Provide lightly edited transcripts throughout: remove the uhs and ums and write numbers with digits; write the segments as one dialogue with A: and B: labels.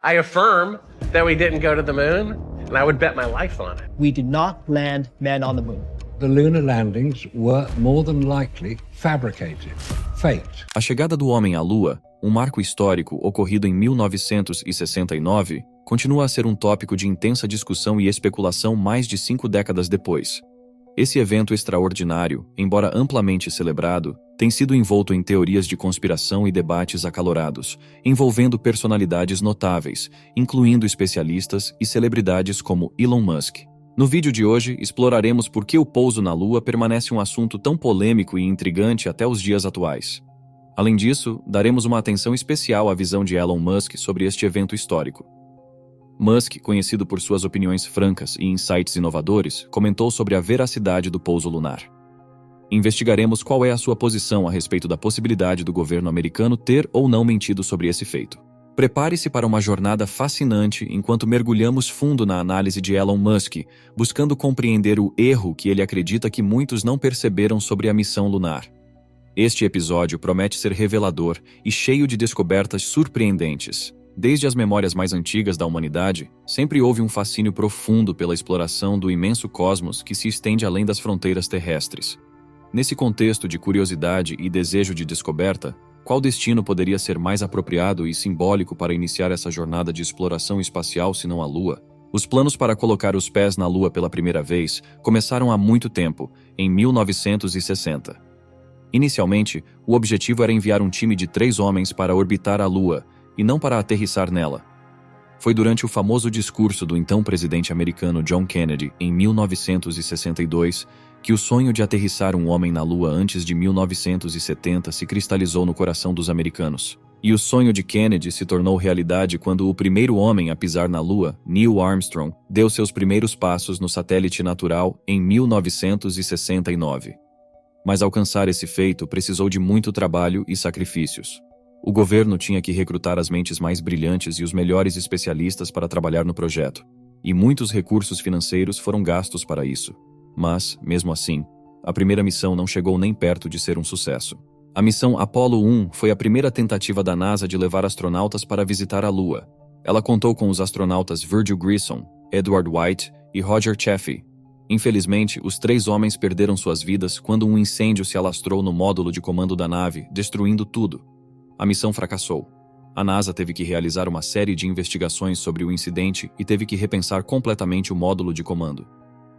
A: I affirm that we didn't go to the moon, and I would bet my life on it.
B: We did not land men on the moon.
C: The lunar landings were more than likely fabricated. Fake.
D: A chegada do homem à Lua, um marco histórico ocorrido em 1969, continua a ser um tópico de intensa discussão e especulação mais de 5 décadas depois. Esse evento extraordinário, embora amplamente celebrado, tem sido envolto em teorias de conspiração e debates acalorados, envolvendo personalidades notáveis, incluindo especialistas e celebridades como Elon Musk. No vídeo de hoje, exploraremos por que o pouso na Lua permanece um assunto tão polêmico e intrigante até os dias atuais. Além disso, daremos uma atenção especial à visão de Elon Musk sobre este evento histórico. Musk, conhecido por suas opiniões francas e insights inovadores, comentou sobre a veracidade do pouso lunar. Investigaremos qual é a sua posição a respeito da possibilidade do governo americano ter ou não mentido sobre esse feito. Prepare-se para uma jornada fascinante enquanto mergulhamos fundo na análise de Elon Musk, buscando compreender o erro que ele acredita que muitos não perceberam sobre a missão lunar. Este episódio promete ser revelador e cheio de descobertas surpreendentes. Desde as memórias mais antigas da humanidade, sempre houve um fascínio profundo pela exploração do imenso cosmos que se estende além das fronteiras terrestres. Nesse contexto de curiosidade e desejo de descoberta, qual destino poderia ser mais apropriado e simbólico para iniciar essa jornada de exploração espacial senão a Lua? Os planos para colocar os pés na Lua pela primeira vez começaram há muito tempo, em 1960. Inicialmente, o objetivo era enviar um time de 3 homens para orbitar a Lua, e não para aterrissar nela. Foi durante o famoso discurso do então presidente americano John Kennedy, em 1962, que o sonho de aterrissar um homem na Lua antes de 1970 se cristalizou no coração dos americanos. E o sonho de Kennedy se tornou realidade quando o primeiro homem a pisar na Lua, Neil Armstrong, deu seus primeiros passos no satélite natural em 1969. Mas alcançar esse feito precisou de muito trabalho e sacrifícios. O governo tinha que recrutar as mentes mais brilhantes e os melhores especialistas para trabalhar no projeto, e muitos recursos financeiros foram gastos para isso. Mas, mesmo assim, a primeira missão não chegou nem perto de ser um sucesso. A missão Apollo 1 foi a primeira tentativa da NASA de levar astronautas para visitar a Lua. Ela contou com os astronautas Virgil Grissom, Edward White e Roger Chaffee. Infelizmente, os 3 homens perderam suas vidas quando um incêndio se alastrou no módulo de comando da nave, destruindo tudo. A missão fracassou. A NASA teve que realizar uma série de investigações sobre o incidente e teve que repensar completamente o módulo de comando.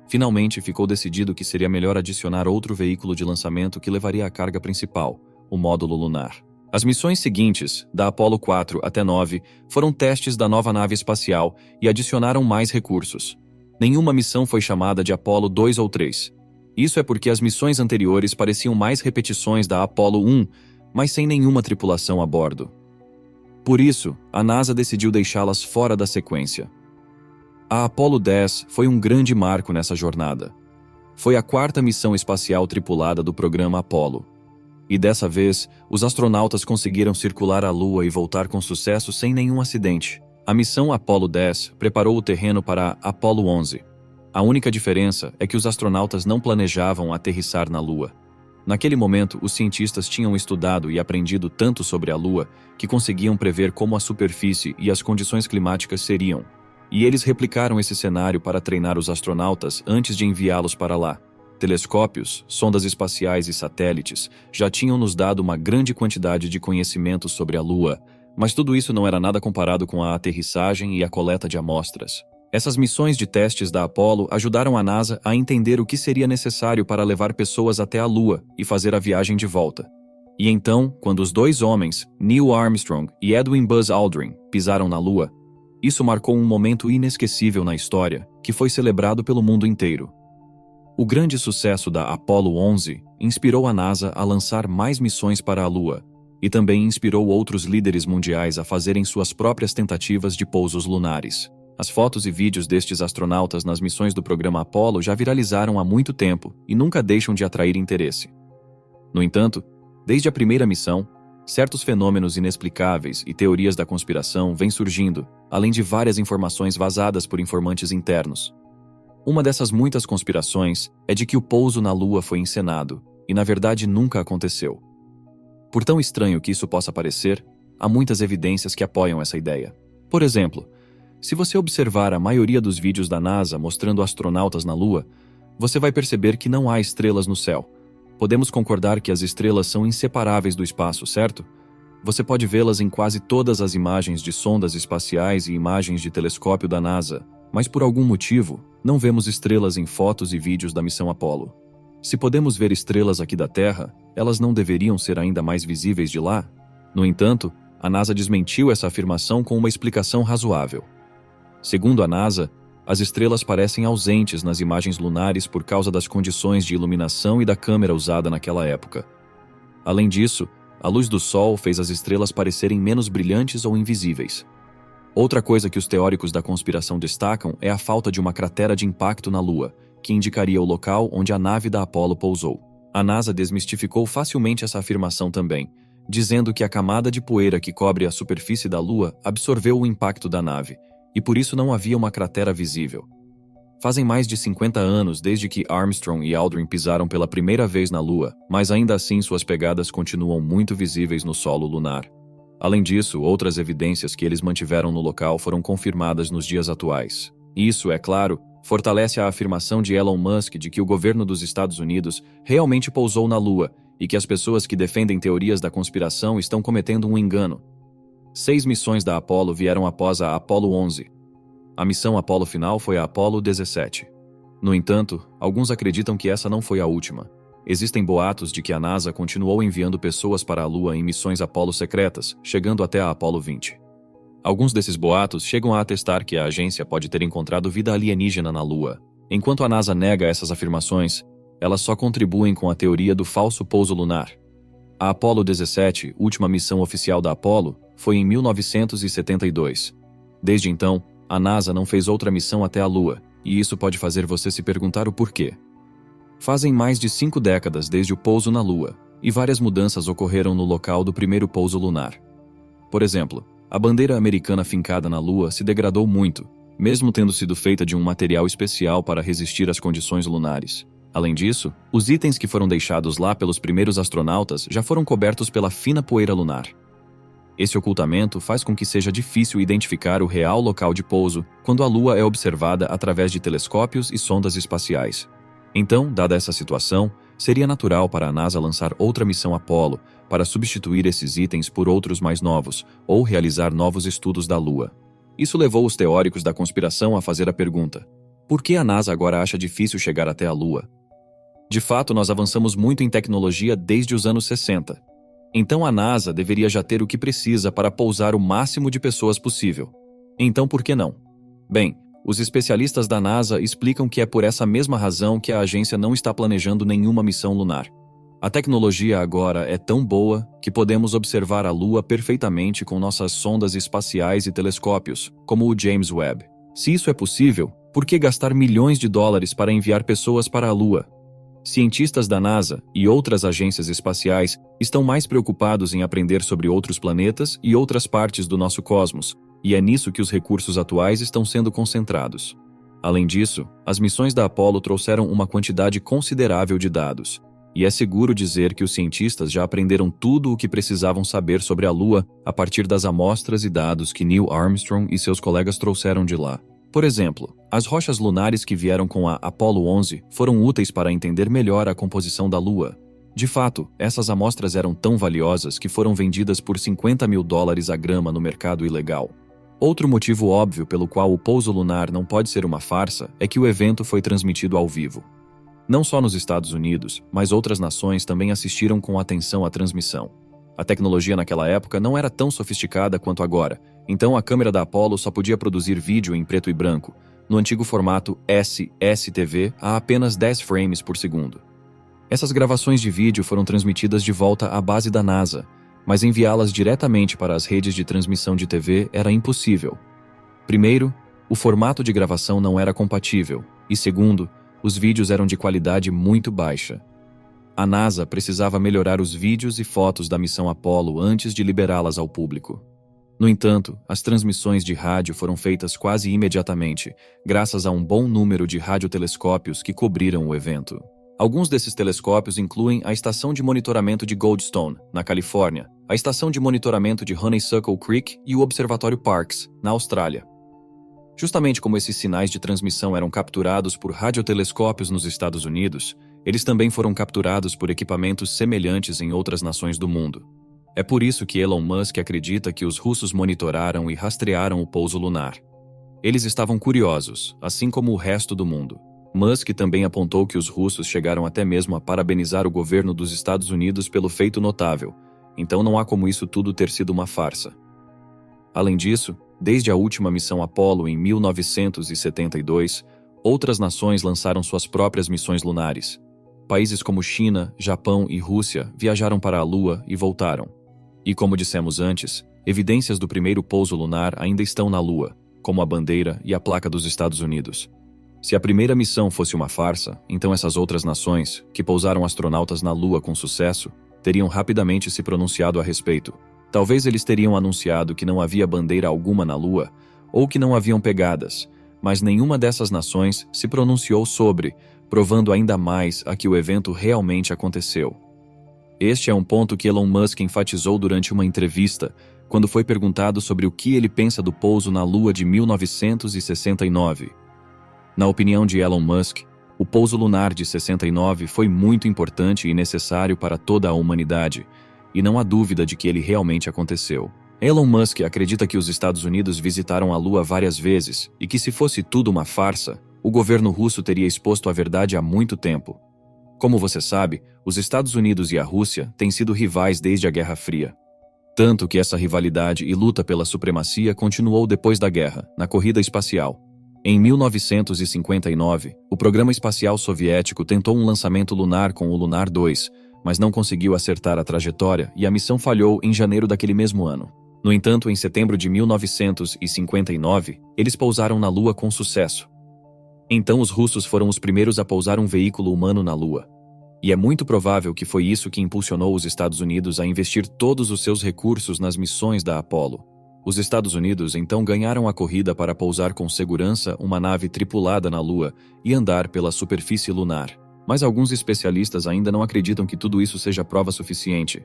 D: Finalmente, ficou decidido que seria melhor adicionar outro veículo de lançamento que levaria a carga principal, o módulo lunar. As missões seguintes, da Apollo 4 até 9, foram testes da nova nave espacial e adicionaram mais recursos. Nenhuma missão foi chamada de Apollo 2 ou 3. Isso é porque as missões anteriores pareciam mais repetições da Apollo 1, mas sem nenhuma tripulação a bordo. Por isso, a NASA decidiu deixá-las fora da sequência. A Apollo 10 foi um grande marco nessa jornada. Foi a 4ª missão espacial tripulada do programa Apollo. E dessa vez, os astronautas conseguiram circular a Lua e voltar com sucesso sem nenhum acidente. A missão Apollo 10 preparou o terreno para a Apollo 11. A única diferença é que os astronautas não planejavam aterrissar na Lua. Naquele momento, os cientistas tinham estudado e aprendido tanto sobre a Lua que conseguiam prever como a superfície e as condições climáticas seriam. E eles replicaram esse cenário para treinar os astronautas antes de enviá-los para lá. Telescópios, sondas espaciais e satélites já tinham nos dado uma grande quantidade de conhecimento sobre a Lua, mas tudo isso não era nada comparado com a aterrissagem e a coleta de amostras. Essas missões de testes da Apollo ajudaram a NASA a entender o que seria necessário para levar pessoas até a Lua e fazer a viagem de volta. E então, quando os 2 homens, Neil Armstrong e Edwin Buzz Aldrin, pisaram na Lua, isso marcou um momento inesquecível na história, que foi celebrado pelo mundo inteiro. O grande sucesso da Apollo 11 inspirou a NASA a lançar mais missões para a Lua, e também inspirou outros líderes mundiais a fazerem suas próprias tentativas de pousos lunares. As fotos e vídeos destes astronautas nas missões do programa Apollo já viralizaram há muito tempo e nunca deixam de atrair interesse. No entanto, desde a primeira missão, certos fenômenos inexplicáveis e teorias da conspiração vêm surgindo, além de várias informações vazadas por informantes internos. Uma dessas muitas conspirações é de que o pouso na Lua foi encenado, e na verdade nunca aconteceu. Por tão estranho que isso possa parecer, há muitas evidências que apoiam essa ideia. Por exemplo, se você observar a maioria dos vídeos da NASA mostrando astronautas na Lua, você vai perceber que não há estrelas no céu. Podemos concordar que as estrelas são inseparáveis do espaço, certo? Você pode vê-las em quase todas as imagens de sondas espaciais e imagens de telescópio da NASA, mas por algum motivo, não vemos estrelas em fotos e vídeos da missão Apollo. Se podemos ver estrelas aqui da Terra, elas não deveriam ser ainda mais visíveis de lá? No entanto, a NASA desmentiu essa afirmação com uma explicação razoável. Segundo a NASA, as estrelas parecem ausentes nas imagens lunares por causa das condições de iluminação e da câmera usada naquela época. Além disso, a luz do Sol fez as estrelas parecerem menos brilhantes ou invisíveis. Outra coisa que os teóricos da conspiração destacam é a falta de uma cratera de impacto na Lua, que indicaria o local onde a nave da Apollo pousou. A NASA desmistificou facilmente essa afirmação também, dizendo que a camada de poeira que cobre a superfície da Lua absorveu o impacto da nave, e por isso não havia uma cratera visível. Fazem mais de 50 anos desde que Armstrong e Aldrin pisaram pela primeira vez na Lua, mas ainda assim suas pegadas continuam muito visíveis no solo lunar. Além disso, outras evidências que eles mantiveram no local foram confirmadas nos dias atuais. Isso, é claro, fortalece a afirmação de Elon Musk de que o governo dos Estados Unidos realmente pousou na Lua e que as pessoas que defendem teorias da conspiração estão cometendo um engano. 6 missões da Apollo vieram após a Apollo 11. A missão Apollo final foi a Apollo 17. No entanto, alguns acreditam que essa não foi a última. Existem boatos de que a NASA continuou enviando pessoas para a Lua em missões Apollo secretas, chegando até a Apollo 20. Alguns desses boatos chegam a atestar que a agência pode ter encontrado vida alienígena na Lua. Enquanto a NASA nega essas afirmações, elas só contribuem com a teoria do falso pouso lunar. A Apollo 17, última missão oficial da Apollo, foi em 1972. Desde então, a NASA não fez outra missão até a Lua, e isso pode fazer você se perguntar o porquê. Fazem mais de 5 décadas desde o pouso na Lua, e várias mudanças ocorreram no local do primeiro pouso lunar. Por exemplo, a bandeira americana fincada na Lua se degradou muito, mesmo tendo sido feita de um material especial para resistir às condições lunares. Além disso, os itens que foram deixados lá pelos primeiros astronautas já foram cobertos pela fina poeira lunar. Esse ocultamento faz com que seja difícil identificar o real local de pouso quando a Lua é observada através de telescópios e sondas espaciais. Então, dada essa situação, seria natural para a NASA lançar outra missão Apollo para substituir esses itens por outros mais novos ou realizar novos estudos da Lua. Isso levou os teóricos da conspiração a fazer a pergunta: por que a NASA agora acha difícil chegar até a Lua? De fato, nós avançamos muito em tecnologia desde os anos 60. Então a NASA deveria já ter o que precisa para pousar o máximo de pessoas possível. Então por que não? Bem, os especialistas da NASA explicam que é por essa mesma razão que a agência não está planejando nenhuma missão lunar. A tecnologia agora é tão boa que podemos observar a Lua perfeitamente com nossas sondas espaciais e telescópios, como o James Webb. Se isso é possível, por que gastar milhões de dólares para enviar pessoas para a Lua? Cientistas da NASA e outras agências espaciais estão mais preocupados em aprender sobre outros planetas e outras partes do nosso cosmos, e é nisso que os recursos atuais estão sendo concentrados. Além disso, as missões da Apollo trouxeram uma quantidade considerável de dados, e é seguro dizer que os cientistas já aprenderam tudo o que precisavam saber sobre a Lua a partir das amostras e dados que Neil Armstrong e seus colegas trouxeram de lá. Por exemplo, as rochas lunares que vieram com a Apollo 11 foram úteis para entender melhor a composição da Lua. De fato, essas amostras eram tão valiosas que foram vendidas por $50 mil a grama no mercado ilegal. Outro motivo óbvio pelo qual o pouso lunar não pode ser uma farsa é que o evento foi transmitido ao vivo. Não só nos Estados Unidos, mas outras nações também assistiram com atenção à transmissão. A tecnologia naquela época não era tão sofisticada quanto agora, então a câmera da Apollo só podia produzir vídeo em preto e branco, no antigo formato SSTV, a apenas 10 frames por segundo. Essas gravações de vídeo foram transmitidas de volta à base da NASA, mas enviá-las diretamente para as redes de transmissão de TV era impossível. Primeiro, o formato de gravação não era compatível, e segundo, os vídeos eram de qualidade muito baixa. A NASA precisava melhorar os vídeos e fotos da missão Apollo antes de liberá-las ao público. No entanto, as transmissões de rádio foram feitas quase imediatamente, graças a um bom número de radiotelescópios que cobriram o evento. Alguns desses telescópios incluem a Estação de Monitoramento de Goldstone, na Califórnia, a Estação de Monitoramento de Honeysuckle Creek e o Observatório Parkes, na Austrália. Justamente como esses sinais de transmissão eram capturados por radiotelescópios nos Estados Unidos, eles também foram capturados por equipamentos semelhantes em outras nações do mundo. É por isso que Elon Musk acredita que os russos monitoraram e rastrearam o pouso lunar. Eles estavam curiosos, assim como o resto do mundo. Musk também apontou que os russos chegaram até mesmo a parabenizar o governo dos Estados Unidos pelo feito notável, então não há como isso tudo ter sido uma farsa. Além disso, desde a última missão Apollo em 1972, outras nações lançaram suas próprias missões lunares. Países como China, Japão e Rússia viajaram para a Lua e voltaram. E como dissemos antes, evidências do primeiro pouso lunar ainda estão na Lua, como a bandeira e a placa dos Estados Unidos. Se a primeira missão fosse uma farsa, então essas outras nações, que pousaram astronautas na Lua com sucesso, teriam rapidamente se pronunciado a respeito. Talvez eles teriam anunciado que não havia bandeira alguma na Lua, ou que não haviam pegadas, mas nenhuma dessas nações se pronunciou sobre, provando ainda mais a que o evento realmente aconteceu. Este é um ponto que Elon Musk enfatizou durante uma entrevista, quando foi perguntado sobre o que ele pensa do pouso na Lua de 1969. Na opinião de Elon Musk, o pouso lunar de 69 foi muito importante e necessário para toda a humanidade, e não há dúvida de que ele realmente aconteceu. Elon Musk acredita que os Estados Unidos visitaram a Lua várias vezes e que se fosse tudo uma farsa, o governo russo teria exposto a verdade há muito tempo. Como você sabe, os Estados Unidos e a Rússia têm sido rivais desde a Guerra Fria. Tanto que essa rivalidade e luta pela supremacia continuou depois da guerra, na corrida espacial. Em 1959, o programa espacial soviético tentou um lançamento lunar com o Lunar 2, mas não conseguiu acertar a trajetória e a missão falhou em janeiro daquele mesmo ano. No entanto, em setembro de 1959, eles pousaram na Lua com sucesso. Então os russos foram os primeiros a pousar um veículo humano na Lua. E é muito provável que foi isso que impulsionou os Estados Unidos a investir todos os seus recursos nas missões da Apollo. Os Estados Unidos então ganharam a corrida para pousar com segurança uma nave tripulada na Lua e andar pela superfície lunar. Mas alguns especialistas ainda não acreditam que tudo isso seja prova suficiente.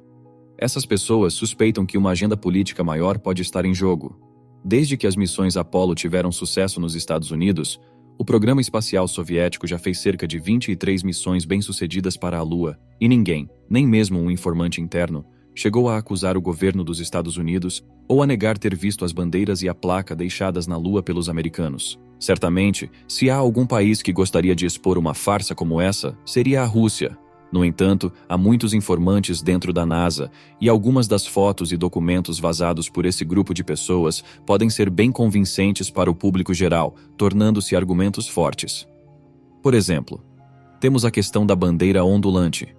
D: Essas pessoas suspeitam que uma agenda política maior pode estar em jogo. Desde que as missões Apollo tiveram sucesso nos Estados Unidos, o programa espacial soviético já fez cerca de 23 missões bem-sucedidas para a Lua, e ninguém, nem mesmo um informante interno, chegou a acusar o governo dos Estados Unidos ou a negar ter visto as bandeiras e a placa deixadas na Lua pelos americanos. Certamente, se há algum país que gostaria de expor uma farsa como essa, seria a Rússia. No entanto, há muitos informantes dentro da NASA, e algumas das fotos e documentos vazados por esse grupo de pessoas podem ser bem convincentes para o público geral, tornando-se argumentos fortes. Por exemplo, temos a questão da bandeira ondulante.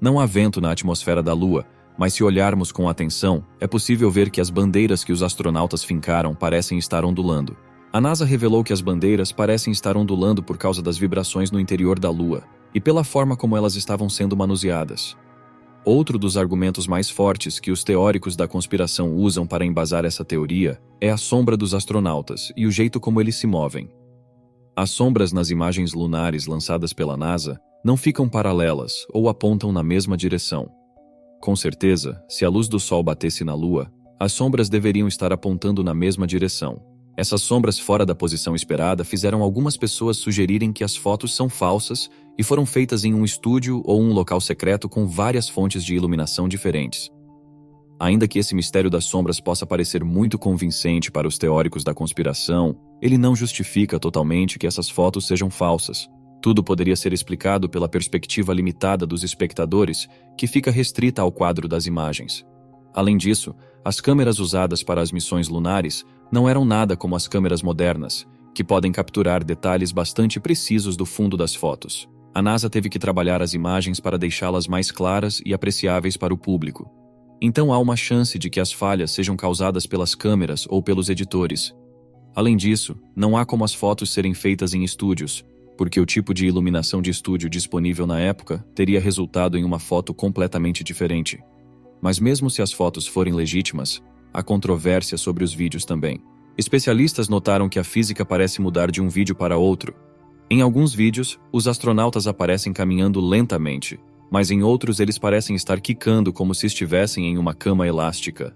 D: Não há vento na atmosfera da Lua, mas se olharmos com atenção, é possível ver que as bandeiras que os astronautas fincaram parecem estar ondulando. A NASA revelou que as bandeiras parecem estar ondulando por causa das vibrações no interior da Lua e pela forma como elas estavam sendo manuseadas. Outro dos argumentos mais fortes que os teóricos da conspiração usam para embasar essa teoria é a sombra dos astronautas e o jeito como eles se movem. As sombras nas imagens lunares lançadas pela NASA não ficam paralelas ou apontam na mesma direção. Com certeza, se a luz do Sol batesse na Lua, as sombras deveriam estar apontando na mesma direção. Essas sombras fora da posição esperada fizeram algumas pessoas sugerirem que as fotos são falsas e foram feitas em um estúdio ou um local secreto com várias fontes de iluminação diferentes. Ainda que esse mistério das sombras possa parecer muito convincente para os teóricos da conspiração, ele não justifica totalmente que essas fotos sejam falsas. Tudo poderia ser explicado pela perspectiva limitada dos espectadores, que fica restrita ao quadro das imagens. Além disso, as câmeras usadas para as missões lunares não eram nada como as câmeras modernas, que podem capturar detalhes bastante precisos do fundo das fotos. A NASA teve que trabalhar as imagens para deixá-las mais claras e apreciáveis para o público. Então há uma chance de que as falhas sejam causadas pelas câmeras ou pelos editores. Além disso, não há como as fotos serem feitas em estúdios, porque o tipo de iluminação de estúdio disponível na época teria resultado em uma foto completamente diferente. Mas mesmo se as fotos forem legítimas, há controvérsia sobre os vídeos também. Especialistas notaram que a física parece mudar de um vídeo para outro. Em alguns vídeos, os astronautas aparecem caminhando lentamente, mas em outros eles parecem estar quicando como se estivessem em uma cama elástica.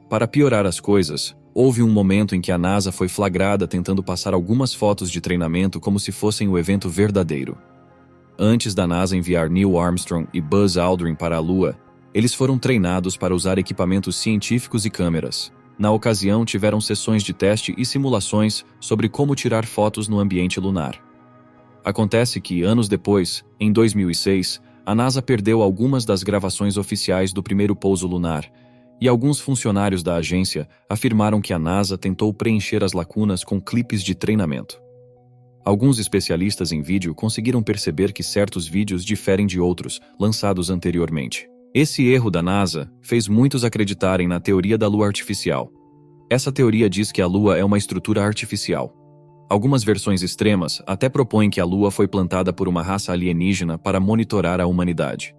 D: Para piorar as coisas, houve um momento em que a NASA foi flagrada tentando passar algumas fotos de treinamento como se fossem o evento verdadeiro. Antes da NASA enviar Neil Armstrong e Buzz Aldrin para a Lua, eles foram treinados para usar equipamentos científicos e câmeras. Na ocasião, tiveram sessões de teste e simulações sobre como tirar fotos no ambiente lunar. Acontece que, anos depois, em 2006, a NASA perdeu algumas das gravações oficiais do primeiro pouso lunar, e alguns funcionários da agência afirmaram que a NASA tentou preencher as lacunas com clipes de treinamento. Alguns especialistas em vídeo conseguiram perceber que certos vídeos diferem de outros, lançados anteriormente. Esse erro da NASA fez muitos acreditarem na teoria da Lua artificial. Essa teoria diz que a Lua é uma estrutura artificial. Algumas versões extremas até propõem que a Lua foi plantada por uma raça alienígena para monitorar a humanidade.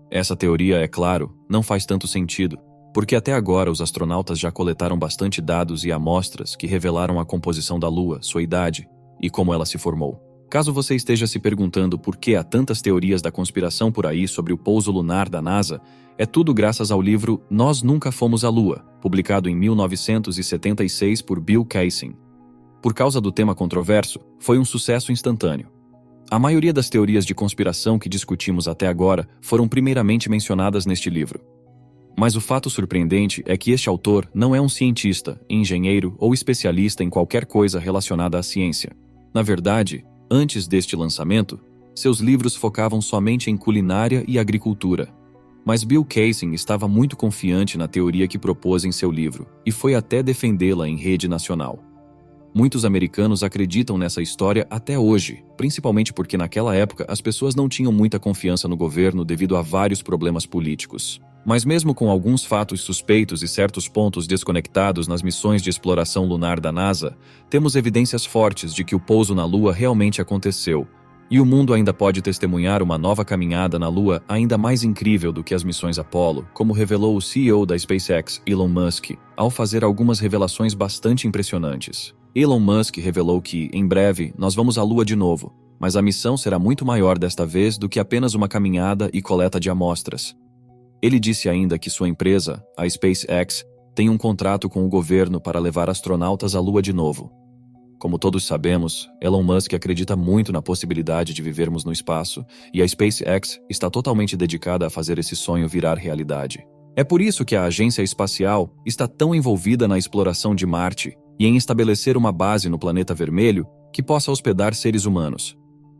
D: Essa teoria, é claro, não faz tanto sentido, porque até agora os astronautas já coletaram bastante dados e amostras que revelaram a composição da Lua, sua idade e como ela se formou. Caso você esteja se perguntando por que há tantas teorias da conspiração por aí sobre o pouso lunar da NASA, é tudo graças ao livro Nós Nunca Fomos à Lua, publicado em 1976 por Bill Kaysing. Por causa do tema controverso, foi um sucesso instantâneo. A maioria das teorias de conspiração que discutimos até agora foram primeiramente mencionadas neste livro. Mas o fato surpreendente é que este autor não é um cientista, engenheiro ou especialista em qualquer coisa relacionada à ciência. Na verdade, antes deste lançamento, seus livros focavam somente em culinária e agricultura. Mas Bill Kaysing estava muito confiante na teoria que propôs em seu livro e foi até defendê-la em rede nacional. Muitos americanos acreditam nessa história até hoje, principalmente porque naquela época as pessoas não tinham muita confiança no governo devido a vários problemas políticos. Mas mesmo com alguns fatos suspeitos e certos pontos desconectados nas missões de exploração lunar da NASA, temos evidências fortes de que o pouso na Lua realmente aconteceu, e o mundo ainda pode testemunhar uma nova caminhada na Lua ainda mais incrível do que as missões Apollo, como revelou o CEO da SpaceX, Elon Musk, ao fazer algumas revelações bastante impressionantes. Elon Musk revelou que, em breve, nós vamos à Lua de novo, mas a missão será muito maior desta vez do que apenas uma caminhada e coleta de amostras. Ele disse ainda que sua empresa, a SpaceX, tem um contrato com o governo para levar astronautas à Lua de novo. Como todos sabemos, Elon Musk acredita muito na possibilidade de vivermos no espaço, e a SpaceX está totalmente dedicada a fazer esse sonho virar realidade. É por isso que a agência espacial está tão envolvida na exploração de Marte e em estabelecer uma base no planeta vermelho que possa hospedar seres humanos.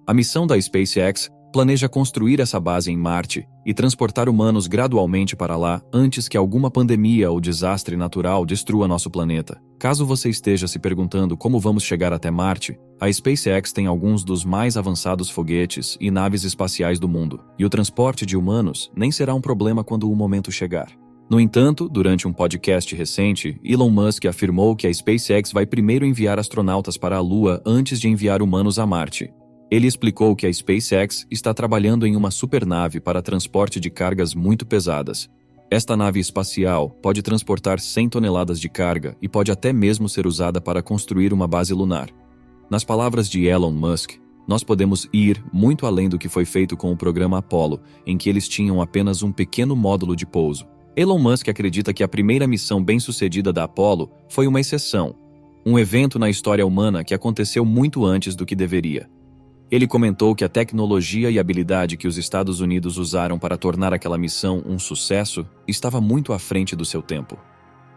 D: A missão da SpaceX planeja construir essa base em Marte e transportar humanos gradualmente para lá antes que alguma pandemia ou desastre natural destrua nosso planeta. Caso você esteja se perguntando como vamos chegar até Marte, a SpaceX tem alguns dos mais avançados foguetes e naves espaciais do mundo, e o transporte de humanos nem será um problema quando o momento chegar. No entanto, durante um podcast recente, Elon Musk afirmou que a SpaceX vai primeiro enviar astronautas para a Lua antes de enviar humanos a Marte. Ele explicou que a SpaceX está trabalhando em uma supernave para transporte de cargas muito pesadas. Esta nave espacial pode transportar 100 toneladas de carga e pode até mesmo ser usada para construir uma base lunar. Nas palavras de Elon Musk, nós podemos ir muito além do que foi feito com o programa Apollo, em que eles tinham apenas um pequeno módulo de pouso. Elon Musk acredita que a primeira missão bem-sucedida da Apollo foi uma exceção, um evento na história humana que aconteceu muito antes do que deveria. Ele comentou que a tecnologia e habilidade que os Estados Unidos usaram para tornar aquela missão um sucesso estava muito à frente do seu tempo.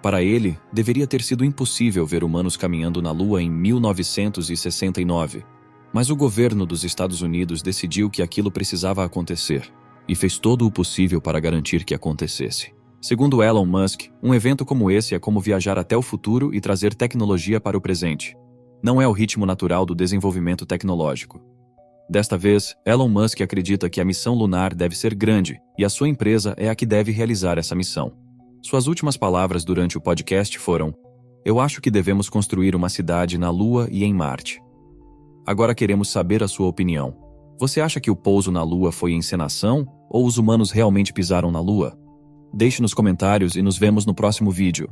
D: Para ele, deveria ter sido impossível ver humanos caminhando na Lua em 1969, mas o governo dos Estados Unidos decidiu que aquilo precisava acontecer e fez todo o possível para garantir que acontecesse. Segundo Elon Musk, um evento como esse é como viajar até o futuro e trazer tecnologia para o presente. Não é o ritmo natural do desenvolvimento tecnológico. Desta vez, Elon Musk acredita que a missão lunar deve ser grande e a sua empresa é a que deve realizar essa missão. Suas últimas palavras durante o podcast foram: "Eu acho que devemos construir uma cidade na Lua e em Marte." Agora queremos saber a sua opinião. Você acha que o pouso na Lua foi encenação ou os humanos realmente pisaram na Lua? Deixe nos comentários e nos vemos no próximo vídeo.